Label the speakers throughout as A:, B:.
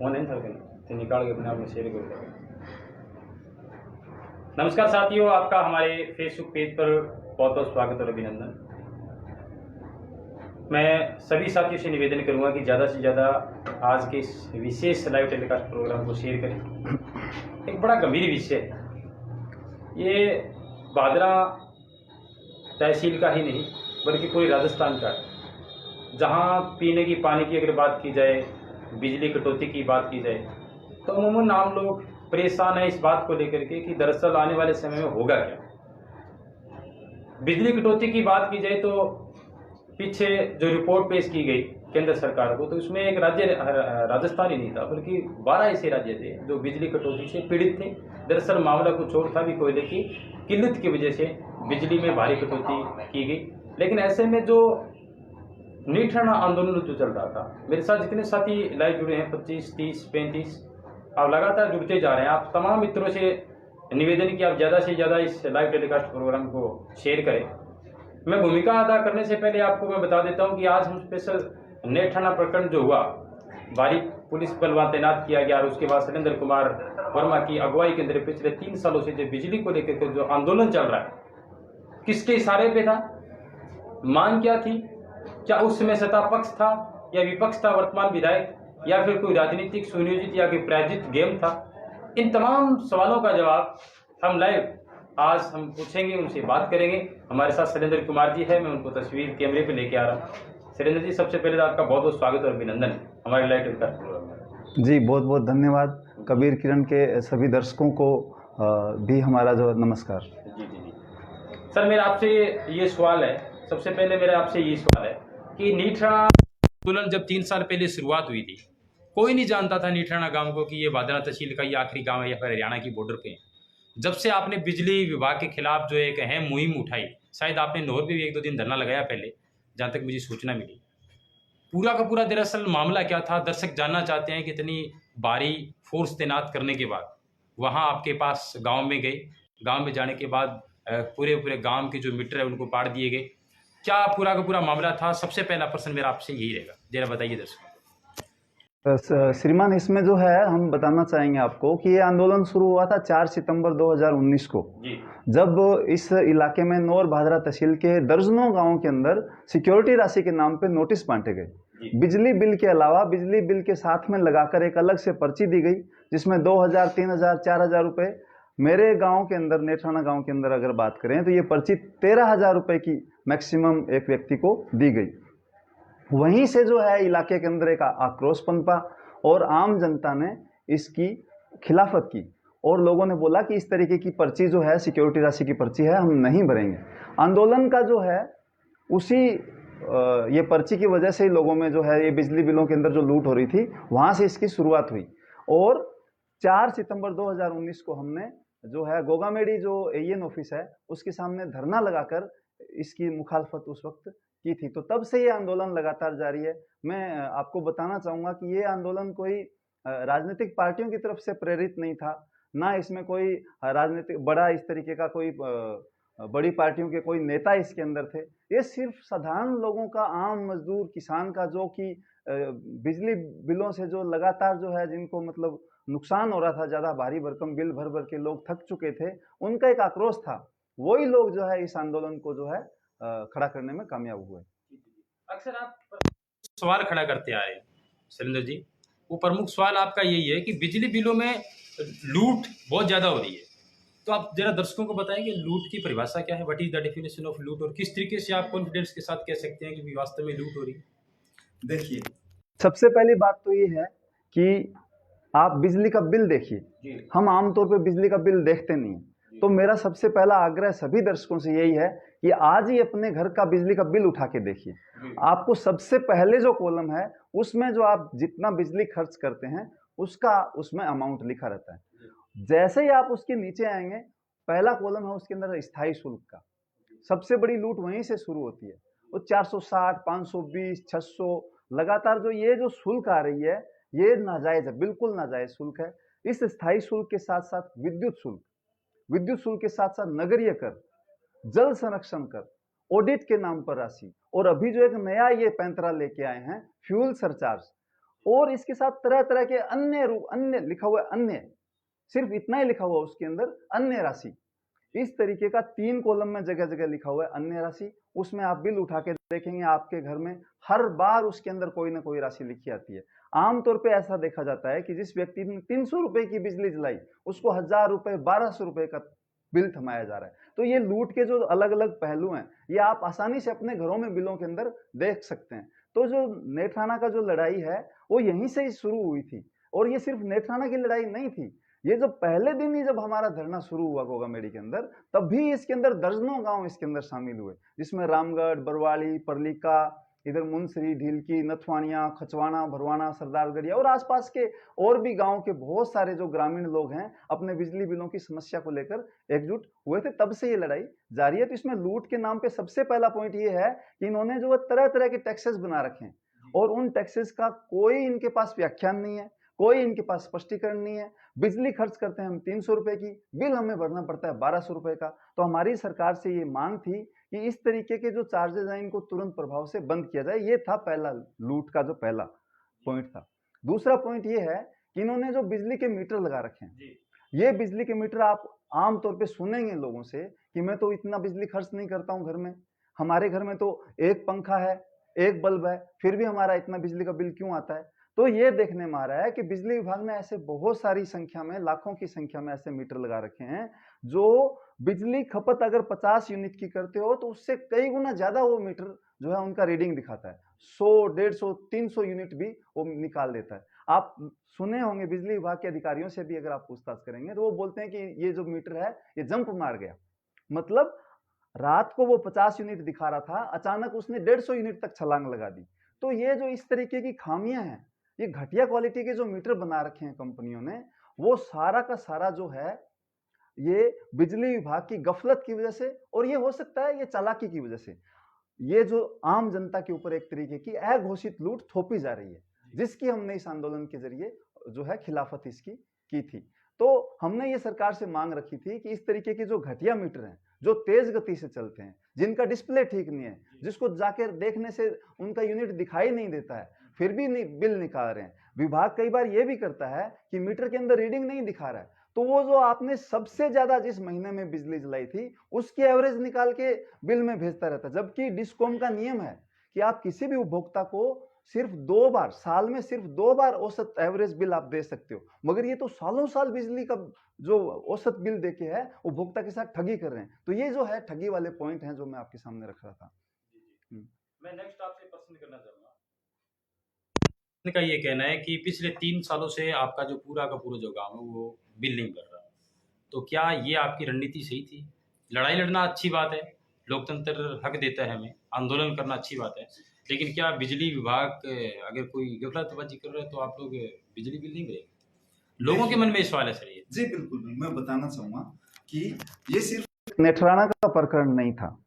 A: Phone है तो निकाल के अपने आप में शेयर कर दो। नमस्कार साथियों, आपका हमारे फेसबुक पेज पर बहुत बहुत स्वागत और अभिनंदन। मैं सभी साथियों से निवेदन करूंगा कि ज़्यादा से ज़्यादा आज के इस विशेष लाइव टेलीकास्ट प्रोग्राम को शेयर करें। एक बड़ा गंभीर विषय है ये, भादरा तहसील का ही नहीं बल्कि पूरे राजस्थान का, जहां पीने की पानी की अगर बात की जाए, बिजली कटौती की बात की जाए, तो अमूमन आम लोग परेशान है इस बात को लेकर के कि दरअसल आने वाले समय में होगा क्या। बिजली कटौती की बात की जाए तो पीछे जो रिपोर्ट पेश की गई केंद्र सरकार को, तो उसमें एक राज्य राजस्थान ही नहीं था बल्कि 12 ऐसे राज्य थे जो बिजली कटौती से पीड़ित थे। दरअसल मामला कुछ और था, भी कोयले की किल्लत की वजह से बिजली में भारी कटौती की गई। लेकिन ऐसे में जो नीट हटाना आंदोलन जो चल रहा था, मेरे साथ जितने साथी लाइव जुड़े हैं 25, 30, 35, आप लगातार जुड़ते जा रहे हैं। आप तमाम मित्रों से निवेदन कि आप ज़्यादा से ज़्यादा इस लाइव टेलीकास्ट प्रोग्राम को शेयर करें। मैं भूमिका अदा करने से पहले आपको मैं बता देता हूं कि आज हम स्पेशल नेट थाना प्रकरण जो हुआ, भारी पुलिस बल वहां तैनात किया गया और उसके बाद सुरेंद्र कुमार वर्मा की अगुवाई के अंदर पिछले 3 सालों से जो बिजली को लेकर के जो आंदोलन चल रहा है, किसके इशारे पे था, मांग क्या थी, क्या उस समय सत्ता पक्ष था या विपक्ष था, वर्तमान विधायक, या फिर कोई राजनीतिक सुनियोजित या कोई प्रायोजित गेम था। इन तमाम सवालों का जवाब हम लाइव आज हम पूछेंगे, उनसे बात करेंगे। हमारे साथ सुरेंद्र कुमार जी है, मैं उनको तस्वीर कैमरे पे लेके आ रहा हूँ। सुरेंद्र जी, सबसे पहले तो आपका बहुत बहुत स्वागत और अभिनंदन हमारे लाइव टेलीकास्ट प्रोग्राम में।
B: जी बहुत बहुत धन्यवाद। कबीर किरण के सभी दर्शकों को भी हमारा जो नमस्कार।
A: जी जी जी सर, मेरा आपसे ये सवाल है, सबसे पहले मेरा आपसे ये सवाल है कि नीट आंदोलन जब 3 साल पहले शुरुआत हुई थी, कोई नहीं जानता था नीठराना गांव को कि ये भादरा तहसील का ये आखिरी गांव है या फिर हरियाणा की बॉर्डर पे है। जब से आपने बिजली विभाग के खिलाफ जो एक अहम मुहिम उठाई, शायद आपने नौर पे भी 1-2 दिन धरना लगाया पहले, जहां तक मुझे सूचना मिली। पूरा का पूरा दरअसल मामला क्या था, दर्शक जानना चाहते हैं कि इतनी भारी फोर्स तैनात करने के बाद वहां आपके पास गांव में गए, गांव में जाने के बाद पूरे पूरे गांव के जो मीटर है उनको पाड़ दिए गए, क्या पूरा का पूरा मामला था? सबसे पहला प्रश्न मेरा आपसे यही रहेगा, जरा बताइए दर्शकों।
B: श्रीमान, इसमें जो है हम बताना चाहेंगे आपको कि ये आंदोलन शुरू हुआ था 4 सितंबर 2019 को जी। जब इस इलाके में नौर भादरा तहसील के दर्जनों गांवों के अंदर सिक्योरिटी राशि के नाम पे नोटिस बांटे गए। बिजली बिल के अलावा बिजली बिल के साथ में लगाकर एक अलग से पर्ची दी गई, जिसमें 2000, 3000, 4000 रुपए। मेरे गांव के अंदर, नेठाना गांव के अंदर अगर बात करें तो ये पर्ची 13,000 रुपए की मैक्सिमम एक व्यक्ति को दी गई। वहीं से जो है इलाके के अंदर एक आक्रोश पनपा और आम जनता ने इसकी खिलाफत की और लोगों ने बोला कि इस तरीके की पर्ची जो है, सिक्योरिटी राशि की पर्ची है, हम नहीं भरेंगे। आंदोलन का जो है उसी ये पर्ची की वजह से ही लोगों में जो है ये बिजली बिलों के अंदर जो लूट हो रही थी, वहां से इसकी शुरुआत हुई। और 4 सितंबर 2019 को हमने जो है गोगामेड़ी जो एएन ऑफिस है उसके सामने धरना लगाकर इसकी मुखालफत उस वक्त की थी। तो तब से ये आंदोलन लगातार जारी है। मैं आपको बताना चाहूंगा कि ये आंदोलन कोई राजनीतिक पार्टियों की तरफ से प्रेरित नहीं था, ना इसमें कोई राजनीतिक बड़ा इस तरीके का कोई बड़ी पार्टियों के कोई नेता इसके अंदर थे। ये सिर्फ साधारण लोगों का, आम मजदूर किसान का, जो कि बिजली बिलों से जो लगातार जो है जिनको मतलब नुकसान हो रहा था, ज्यादा भारी भरकम बिल भर भर के लोग थक चुके थे, उनका एक आक्रोश था। वही लोग जो है इस आंदोलन को जो है खड़ा करने में कामयाब हुए।
A: अक्सर आप सवाल खड़ा करते आ रहे हैं सुरेंद्र जी, वो प्रमुख सवाल आपका यही है कि बिजली बिलों में लूट बहुत ज्यादा हो रही है। तो आप जरा दर्शकों को बताएं कि लूट की परिभाषा क्या है, what is the definition of लूट, और किस तरीके से आप कॉन्फिडेंस के साथ कह सकते हैं कि वास्तव में लूट हो रही है।
B: देखिए, सबसे पहली बात तो ये है कि आप बिजली का बिल देखिए। हम आमतौर पर बिजली का बिल देखते नहीं, तो मेरा सबसे पहला आग्रह सभी दर्शकों से यही है कि आज ही अपने घर का बिजली का बिल उठा के देखिए। आपको सबसे पहले जो कॉलम है उसमें जो आप जितना बिजली खर्च करते हैं उसका उसमें अमाउंट लिखा रहता है। जैसे ही आप उसके नीचे आएंगे, पहला कॉलम है उसके अंदर स्थायी शुल्क का। सबसे बड़ी लूट वहीं से शुरू होती है। वो 460, 520, 600 लगातार जो ये जो शुल्क आ रही है, ये नाजायज है, बिल्कुल नाजायज शुल्क है। इस स्थायी शुल्क के साथ साथ विद्युत शुल्क के साथ साथ नगरीय कर, जल संरक्षण कर, ऑडिट के नाम पर राशि, और अभी जो एक नया ये पैंतरा लेके आए हैं फ्यूल सरचार्ज, और इसके साथ तरह तरह के अन्य रूप, अन्य लिखा हुआ है, अन्य, सिर्फ इतना ही लिखा हुआ उसके अंदर, अन्य राशि। इस तरीके का 3 कॉलम में जगह जगह लिखा हुआ है अन्य राशि। उसमें आप बिल उठा के देखेंगे, आपके घर में हर बार उसके अंदर कोई ना कोई राशि लिखी आती है। आमतौर पे ऐसा देखा जाता है कि जिस व्यक्ति ने 300 रुपए की बिजली जलाई, उसको 1000 रुपए, 1200 रुपए का बिल थमाया जा रहा है। तो ये लूट के जो अलग अलग पहलू हैं, ये आप आसानी से अपने घरों में बिलों के अंदर देख सकते हैं। तो जो नेत्राना का जो लड़ाई है, वो यहीं से ही शुरू हुई थी। और ये सिर्फ नेत्राना की लड़ाई नहीं थी, ये जो पहले दिन ही जब हमारा धरना शुरू हुआ गोगामेडी के अंदर, तब भी इसके अंदर दर्जनों गांव इसके अंदर शामिल हुए, जिसमें रामगढ़, बरवाली, परलिका, इधर मुनसरी, ढीलकी, नथवानिया, खचवाना, भरवाना, सरदारगढ़िया और आसपास के और भी गांव के बहुत सारे जो ग्रामीण लोग हैं, अपने बिजली बिलों की समस्या को लेकर एकजुट हुए थे। तब से ये लड़ाई जारी है। तो इसमें लूट के नाम पे सबसे पहला पॉइंट ये है कि इन्होंने जो तरह तरह के टैक्सेस बना रखे हैं, और उन टैक्सेस का कोई इनके पास व्याख्यान नहीं है, कोई इनके पास स्पष्टीकरण नहीं है। बिजली खर्च करते हैं हम 300 रुपए की, बिल हमें भरना पड़ता है 1200 रुपए का। तो हमारी सरकार से ये मांग थी कि इस तरीके के जो चार्जेस हैं, इनको तुरंत प्रभाव से बंद किया जाए। ये था पहला लूट का जो पहला पॉइंट था। दूसरा पॉइंट ये है कि इन्होंने जो बिजली के मीटर लगा रखे हैं, ये बिजली के मीटर आप आमतौर पर सुनेंगे लोगों से कि मैं तो इतना बिजली खर्च नहीं करता हूं घर में, हमारे घर में तो एक पंखा है, एक बल्ब है, फिर भी हमारा इतना बिजली का बिल क्यों आता है। तो ये देखने में आ रहा है कि बिजली विभाग ने ऐसे बहुत सारी संख्या में, लाखों की संख्या में ऐसे मीटर लगा रखे हैं, जो बिजली खपत अगर 50 यूनिट की करते हो तो उससे कई गुना ज्यादा वो मीटर जो है उनका रीडिंग दिखाता है। 100, 150, 300 यूनिट भी वो निकाल देता है। आप सुने होंगे बिजली विभाग के अधिकारियों से भी अगर आप पूछताछ करेंगे, तो वो बोलते हैं कि ये जो मीटर है ये जंप मार गया। मतलब रात को वो 50 यूनिट दिखा रहा था, अचानक उसने 150 यूनिट तक छलांग लगा दी। तो ये जो इस तरीके की खामियां हैं, ये घटिया क्वालिटी के जो मीटर बना रखे हैं कंपनियों ने, वो सारा का सारा जो है ये बिजली विभाग की गफलत की वजह से, और ये हो सकता है ये चालाकी की वजह से, ये जो आम जनता के ऊपर एक तरीके की अघोषित लूट थोपी जा रही है, जिसकी हमने इस आंदोलन के जरिए जो है खिलाफत इसकी की थी। तो हमने ये सरकार से मांग रखी थी कि इस तरीके के जो घटिया मीटर हैं, जो तेज गति से चलते हैं, जिनका डिस्प्ले ठीक नहीं है, जिसको जाकर देखने से उनका यूनिट दिखाई नहीं देता है, फिर भी बिल निकाल रहे हैं। विभाग कई बार ये भी करता है कि मीटर के अंदर रीडिंग नहीं दिखा रहा है, तो वो जो आपने सबसे ज्यादा जिस महीने में बिजली जलाई थी उसकी एवरेज निकाल के बिल में भेजता रहता है। जबकि डिस्कॉम का नियम है कि आप किसी भी उपभोक्ता को सिर्फ 2 बार, साल में सिर्फ 2 बार औसत एवरेज बिल आप दे सकते हो, मगर ये तो सालों साल बिजली का जो औसत बिल देके है उपभोक्ता के साथ ठगी कर रहे हैं। तो ये जो है ठगी वाले पॉइंट हैं जो मैं आपके सामने रख रहा था।
A: मैं नेक्स्ट आपसे प्रश्न करना चाहूंगा। का ये कहना है कि पिछले 3 सालों से आपका जो पूरा का पूरा जो गांव है वो बिल नहीं भर रहा, तो क्या ये आपकी रणनीति सही थी? लड़ाई लड़ना अच्छी बात है, लोकतंत्र हक देता है हमें, आंदोलन करना अच्छी बात है, लेकिन क्या बिजली विभाग अगर कोई गफलतबाजी कर रहा है तो आप लोग बिजली बिल नहीं भरेंगे? लोगों के मन में सवाल है सर ये।
B: जी बिल्कुल, मैं बताना चाहूंगा कि ये सिर्फ नेत्राना का प्रकरण नहीं था।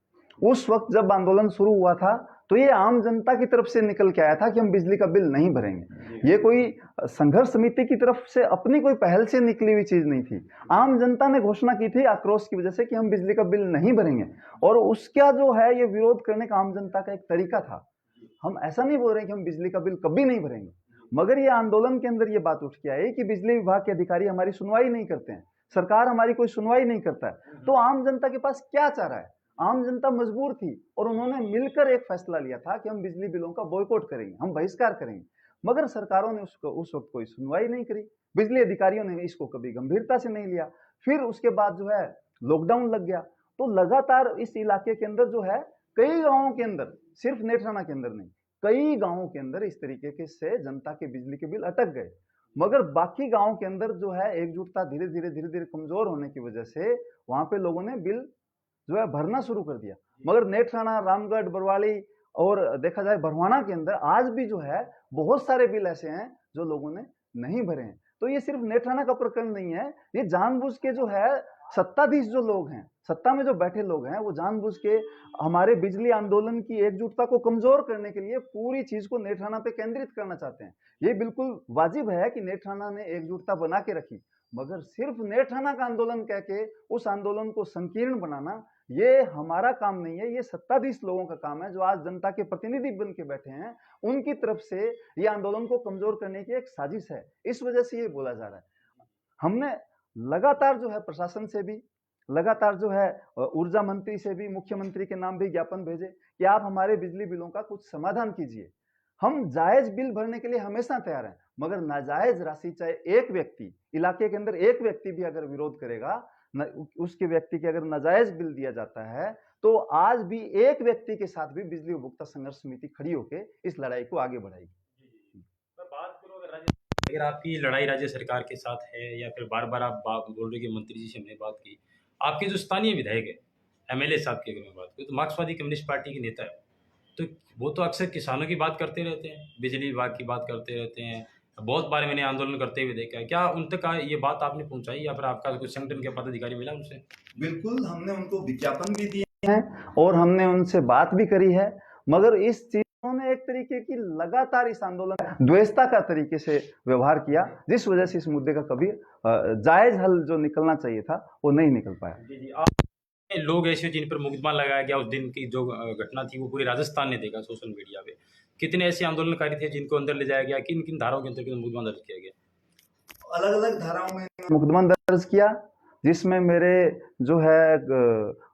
B: उस वक्त जब आंदोलन शुरू हुआ था तो ये आम जनता की तरफ से निकल के आया था कि हम बिजली का बिल नहीं भरेंगे। ये कोई संघर्ष समिति की तरफ से अपनी कोई पहल से निकली हुई चीज नहीं थी। आम जनता ने घोषणा की थी आक्रोश की वजह से कि हम बिजली का बिल नहीं भरेंगे, और उसका जो है ये विरोध करने का आम जनता का एक तरीका था। हम ऐसा नहीं बोल रहे कि हम बिजली का बिल कभी नहीं भरेंगे, मगर ये आंदोलन के अंदर ये बात उठ के आई कि बिजली विभाग के अधिकारी हमारी सुनवाई नहीं करते हैं, सरकार हमारी कोई सुनवाई नहीं करता है। तो आम जनता के पास क्या चारा है? आम जनता मजबूर थी और उन्होंने मिलकर एक फैसला लिया था कि हम बिजली बिलों का बॉयकॉट करेंगे, हम बहिष्कार करेंगे। मगर सरकारों ने उसको उस वक्त कोई सुनवाई नहीं करी, बिजली अधिकारियों ने इसको कभी गंभीरता से नहीं लिया। फिर उसके बाद जो है लॉकडाउन लग गया, तो लगातार इस इलाके के अंदर जो है कई गांवों के अंदर, सिर्फ नेत्राना के अंदर नहीं, कई गांवों के अंदर इस तरीके से जनता के बिजली के बिल अटक गए। मगर बाकी गांवों के अंदर जो है एकजुटता धीरे धीरे कमजोर होने की वजह से वहां पे लोगों ने बिल जो है भरना शुरू कर दिया। मगर नेत्राना, रामगढ़, बरवाली और देखा जाए भरवाना के अंदर आज भी जो है बहुत सारे बिल ऐसे हैं जो लोगों ने नहीं भरे हैं। तो ये सिर्फ नेत्राना का प्रकरण नहीं है, ये जानबूझ के जो है सत्ताधीश जो लोग हैं, सत्ता में जो बैठे लोग हैं, वो जानबूझ के हमारे बिजली आंदोलन की एकजुटता को कमजोर करने के लिए पूरी चीज को नेत्राना पे केंद्रित करना चाहते हैं। ये बिल्कुल वाजिब है कि नेत्राना ने एकजुटता बना के रखी, मगर सिर्फ नेत्राना का आंदोलन कह के उस आंदोलन को संकीर्ण बनाना, ये हमारा काम नहीं है, ये सत्ताधीश लोगों का काम है जो आज जनता के प्रतिनिधि बन के बैठे हैं। उनकी तरफ से ये आंदोलन को कमजोर करने की एक साजिश है, इस वजह से ये बोला जा रहा है। हमने लगातार जो है प्रशासन से भी, लगातार जो है ऊर्जा मंत्री से भी, मुख्यमंत्री के नाम भी ज्ञापन भेजे कि आप हमारे बिजली बिलों का कुछ समाधान कीजिए। हम जायज बिल भरने के लिए हमेशा तैयार हैं, मगर नाजायज राशि, चाहे एक व्यक्ति, इलाके के अंदर एक व्यक्ति भी अगर विरोध करेगा, उसके व्यक्ति के अगर नाजायज बिल दिया जाता है, तो आज भी एक व्यक्ति के साथ भी बिजली उपभोक्ता संघर्ष समिति खड़ी होकर इस लड़ाई को आगे बढ़ाएगी।
A: बात करो अगर आपकी लड़ाई राज्य सरकार के साथ है, या फिर बार बार आप बोल रहे कि मंत्री जी से हमने बात की, आपके जो स्थानीय विधायक है एमएलए साहब की अगर मैं बात करूँ, तो मार्क्सवादी कम्युनिस्ट पार्टी के नेता है, तो वो तो अक्सर किसानों की बात करते रहते हैं, बिजली विभाग की बात करते रहते हैं, बहुत बार मैंने आंदोलन करते हुए देखा है। क्या उन तक ये बात आपने पहुंचाई, या फिर आपका कुछ संगठन के पदाधिकारी मिला उनसे?
B: बिल्कुल, हमने उनको विज्ञापन भी दिए हैं और हमने उनसे बात भी करी है, मगर इस चीजों ने एक तरीके की लगातार इस आंदोलन द्वेषता का तरीके से व्यवहार किया, जिस वजह से इस मुद्दे का कभी जायज हल जो निकलना चाहिए था वो नहीं निकल पाया।
A: जी जी, लोग ऐसे जिन पर मुकदमा लगाया गया, उस दिन की जो घटना थी वो पूरे राजस्थान ने देखा सोशल मीडिया पे, कितने ऐसे आंदोलनकारी थे जिनको अंदर ले जाया गया, किन किन धाराओं के अंतर्गत मुकदमा दर्ज किया गया?
B: अलग अलग धाराओं में मुकदमा दर्ज किया, जिसमें मेरे जो है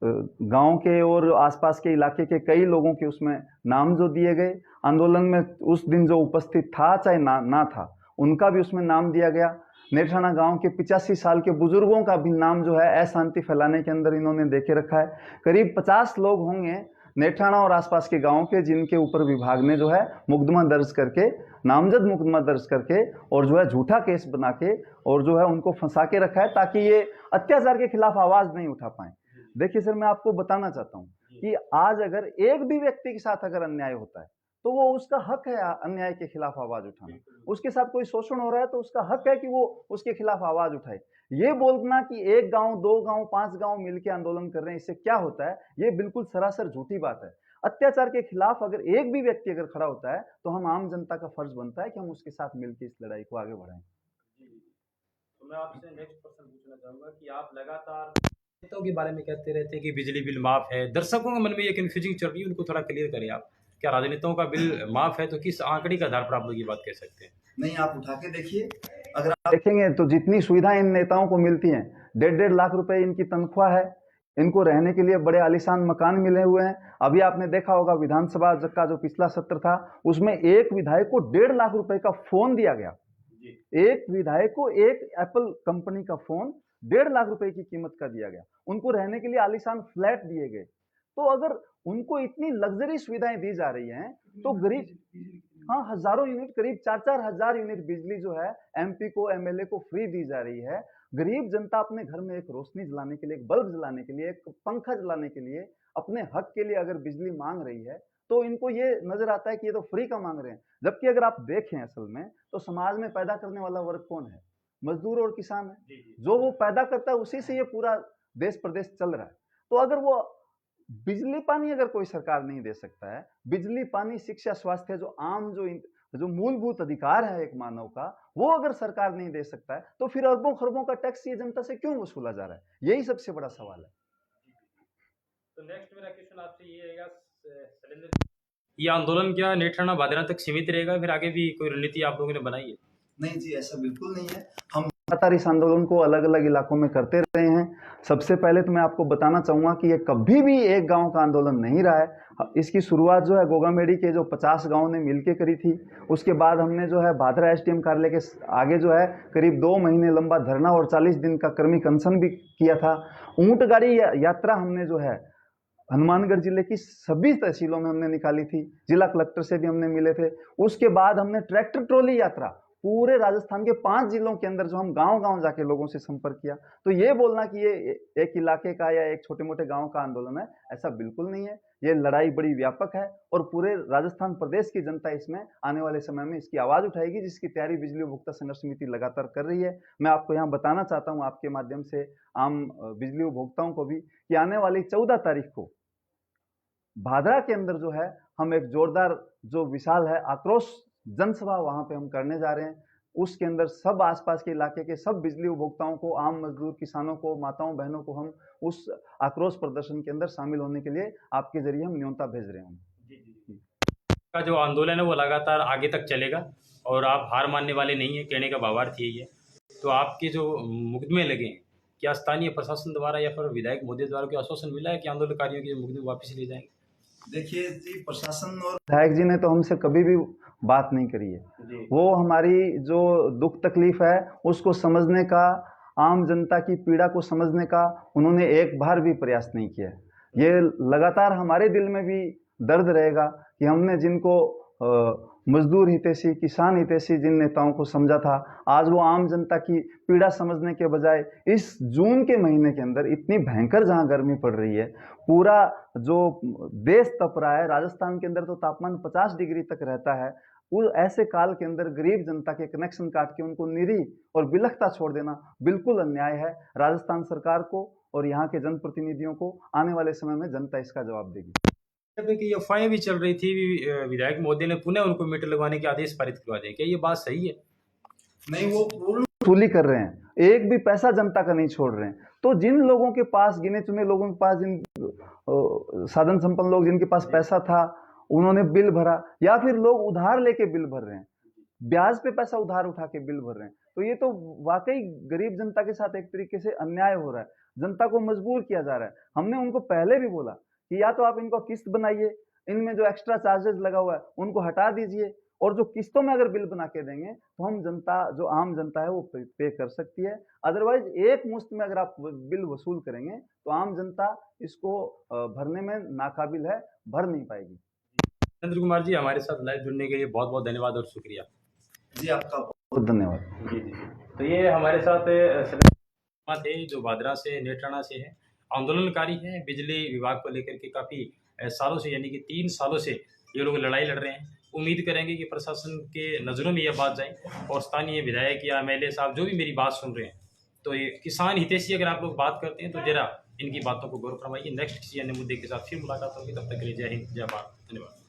B: गांव के और आसपास के इलाके के कई लोगों के उसमें नाम जो दिए गए, आंदोलन में उस दिन जो उपस्थित था चाहे ना था, उनका भी उसमें नाम दिया गया। नेठाना गांव के 85 साल के बुजुर्गों का भी नाम जो है अशांति फैलाने के अंदर इन्होंने देके रखा है। करीब 50 लोग होंगे नेठाना और आसपास के गांव के, जिनके ऊपर विभाग ने जो है मुकदमा दर्ज करके, नामजद मुकदमा दर्ज करके और जो है झूठा केस बना के और जो है उनको फंसा के रखा है, ताकि ये अत्याचार के खिलाफ आवाज नहीं उठा पाए। देखिए सर, मैं आपको बताना चाहता हूं कि आज अगर एक भी व्यक्ति के साथ अगर अन्याय होता है तो वो उसका हक है अन्याय के खिलाफ आवाज उठाना। उसके साथ कोई शोषण हो रहा है तो उसका हक है कि वो उसके खिलाफ आवाज उठाए। ये बोलना कि एक गांव, दो गांव, 5 गांव मिलकर आंदोलन कर रहे हैं, इससे क्या होता है, ये बिल्कुल सरासर झूठी बात है। अत्याचार के खिलाफ अगर एक भी व्यक्ति अगर खड़ा होता है तो हम आम जनता का फर्ज बनता है कि हम उसके साथ मिलकर इस लड़ाई को आगे बढ़ाएं।
A: तो मैं आपसे नेक्स्ट क्वेश्चन पूछना चाहूंगा कि आप लगातार नेताओं के बारे में कहते रहते हैं कि बिजली बिल माफ है, दर्शकों के मन में ये कंफ्यूजिंग चल रही है, उनको थोड़ा क्लियर करें आप। क्या राजनेताओं का बिल माफ है तो किस आंकड़े का आधार पर आप लोग ये बात कह सकते हैं?
B: नहीं, आप उठा के देखिए, अगर आप देखेंगे तो जितनी सुविधाएं इन नेताओं को मिलती हैं, 1.5 लाख रुपए इनकी तनख्वाह है, इनको रहने के लिए बड़े आलीशान मकान मिले हुए हैं। अभी आपने देखा होगा विधानसभा का जो पिछला सत्र था, उसमें एक विधायक को 1.5 लाख रुपए का फोन दिया गया। एक विधायक को एक एप्पल कंपनी का फोन 1.5 लाख रुपए की कीमत का दिया गया। उनको रहने के लिए आलीशान फ्लैट दिए गए। तो अगर उनको इतनी लग्जरी सुविधाएं दी जा रही हैं तो गरीब, हाँ, हजारों यूनिट, करीब 4-4 हजार यूनिट बिजली जो है एमपी को, एमएलए को फ्री दी जा रही है। गरीब जनता अपने घर में एक रोशनी जलाने के लिए, एक बल्ब जलाने के लिए, एक पंखा जलाने के लिए, अपने हक के लिए अगर बिजली मांग रही है तो इनको ये नजर आता है कि ये तो फ्री का मांग रहे हैं। जबकि अगर आप देखें असल में तो समाज में पैदा करने वाला वर्ग कौन है? मजदूर और किसान है। जो वो पैदा करता है उसी से ये पूरा देश प्रदेश चल रहा है। तो अगर वो बिजली पानी अगर कोई सरकार नहीं दे सकता है, बिजली पानी, शिक्षा, स्वास्थ्य, जो आम जो मूलभूत अधिकार है एक मानव का, वो अगर सरकार नहीं दे सकता है तो फिर अरबों खरबों का टैक्स ये जनता से क्यों वसूला जा रहा है? यही सबसे बड़ा सवाल है।
A: तो नेक्स्ट मेरा क्वेश्चन आपसे ये रहेगा, ये आंदोलन क्या नेठाना भादरा तक सीमित रहेगा, फिर आगे भी कोई रणनीति आप लोगों ने बनाई है?
B: नहीं जी, ऐसा बिल्कुल नहीं है। हम लगातार इस आंदोलन को अलग अलग इलाकों में करते रहे हैं। सबसे पहले तो मैं आपको बताना चाहूंगा कि ये कभी भी एक गांव का आंदोलन नहीं रहा है। इसकी शुरुआत जो है गोगामेडी के जो 50 गांव ने मिलकर करी थी। उसके बाद हमने जो है भादरा एसडीएम कार्यालय के आगे जो है करीब 2 महीने लंबा धरना और 40 दिन का कर्मी अनशन भी किया था। ऊंट गाड़ी यात्रा हमने जो है हनुमानगढ़ जिले की सभी तहसीलों में हमने निकाली थी। जिला कलेक्टर से भी हमने मिले थे। उसके बाद हमने ट्रैक्टर ट्रॉली यात्रा पूरे राजस्थान के 5 जिलों के अंदर जो हम गांव-गांव जाके लोगों से संपर्क किया। तो ये बोलना कि ये एक इलाके का या एक छोटे मोटे गांव का आंदोलन है, ऐसा बिल्कुल नहीं है। ये लड़ाई बड़ी व्यापक है और पूरे राजस्थान प्रदेश की जनता इसमें आने वाले समय में इसकी आवाज उठाएगी, जिसकी तैयारी बिजली उपभोक्ता संघर्ष समिति लगातार कर रही है। मैं आपको यहाँ बताना चाहता हूँ आपके माध्यम से आम बिजली उपभोक्ताओं को भी कि आने वाली 14 तारीख को भादरा के अंदर जो है हम एक जोरदार, जो विशाल है, आक्रोश जनसभा वहां पे हम करने जा रहे हैं। उसके अंदर सब आसपास के इलाके के सब बिजली उपभोक्ताओं को, आम मजदूर किसानों को, माताओं बहनों को हम उस आक्रोश प्रदर्शन के अंदर शामिल होने के लिए आपके जरिए हम न्योता भेज रहे हैं।
A: का जो आंदोलन है वो लगातार आगे तक चलेगा और आप हार मानने वाले नहीं है, कहने का भावार्थ यही है। तो आपके जो मुकदमे लगे हैं, क्या स्थानीय प्रशासन द्वारा या फिर विधायक महोदय द्वारा कोई आश्वासन मिला है कि आंदोलनकारियों के मुकदमे वापस लिए जाएंगे?
B: देखिए जी, प्रशासन और विधायक जी ने तो हमसे कभी भी बात नहीं करी है। वो हमारी जो दुख तकलीफ है उसको समझने का, आम जनता की पीड़ा को समझने का उन्होंने एक बार भी प्रयास नहीं किया। ये लगातार हमारे दिल में भी दर्द रहेगा कि हमने जिनको मजदूर हितैषी, किसान हितैषी जिन नेताओं को समझा था, आज वो आम जनता की पीड़ा समझने के बजाय इस जून के महीने के अंदर इतनी भयंकर जहां गर्मी पड़ रही है, पूरा जो देश तप रहा है, राजस्थान के अंदर तो तापमान 50 डिग्री तक रहता है, उस ऐसे काल के अंदर गरीब जनता के कनेक्शन काट के उनको निरीह और बिलखता छोड़ देना बिल्कुल अन्याय है। राजस्थान सरकार को और यहाँ के जनप्रतिनिधियों को आने वाले समय में जनता इसका जवाब देगी।
A: कि अफवाहें भी चल रही थी, विधायक महोदय ने पुनः उनको मीटर लगवाने के आदेश पारित करवा दिए, क्या ये बात सही है?
B: नहीं, वो पूर्ण वसूली कर रहे हैं, एक भी पैसा जनता का नहीं छोड़ रहे हैं। तो जिन लोगों के पास, गिने चुने लोगों के पास, जिन साधन संपन्न लोग जिनके पास पैसा था, उन्होंने बिल भरा, या फिर लोग उधार लेके बिल भर रहे हैं, ब्याज पे पैसा उधार उठा के बिल भर रहे हैं, तो ये तो वाकई गरीब जनता के साथ एक तरीके से अन्याय हो रहा है। जनता को मजबूर किया जा रहा है। हमने उनको पहले भी बोला कि या तो आप इनको किस्त बनाइए, इनमें जो एक्स्ट्रा चार्जेस लगा हुआ है उनको हटा दीजिए, और जो किस्तों में अगर बिल बना के देंगे तो हम जनता, जो आम जनता है वो पे कर सकती है। अदरवाइज एक मुश्त में अगर आप बिल वसूल करेंगे तो आम जनता इसको भरने में नाकाबिल है, भर नहीं पाएगी।
A: चंद्र कुमार जी, हमारे साथ लाइव जुड़ने के लिए बहुत बहुत धन्यवाद और शुक्रिया।
B: जी, आपका बहुत धन्यवाद।
A: जी जी। तो ये हमारे साथ थे जो भादरा से, नेत्राणा से है, आंदोलनकारी हैं, बिजली विभाग को लेकर के काफ़ी सालों से, यानी कि 3 सालों से ये लोग लड़ाई लड़ रहे हैं। उम्मीद करेंगे कि प्रशासन के नज़रों में यह बात जाए और स्थानीय विधायक या एमएलए साहब जो भी मेरी बात सुन रहे हैं, तो ये किसान हितैषी अगर आप लोग बात करते हैं तो जरा इनकी बातों को गौर फरमाइए। नेक्स्ट किसी अन्य मुद्दे के साथ फिर मुलाकात होगी, तब तक के लिए जय हिंद, जय भारत, धन्यवाद।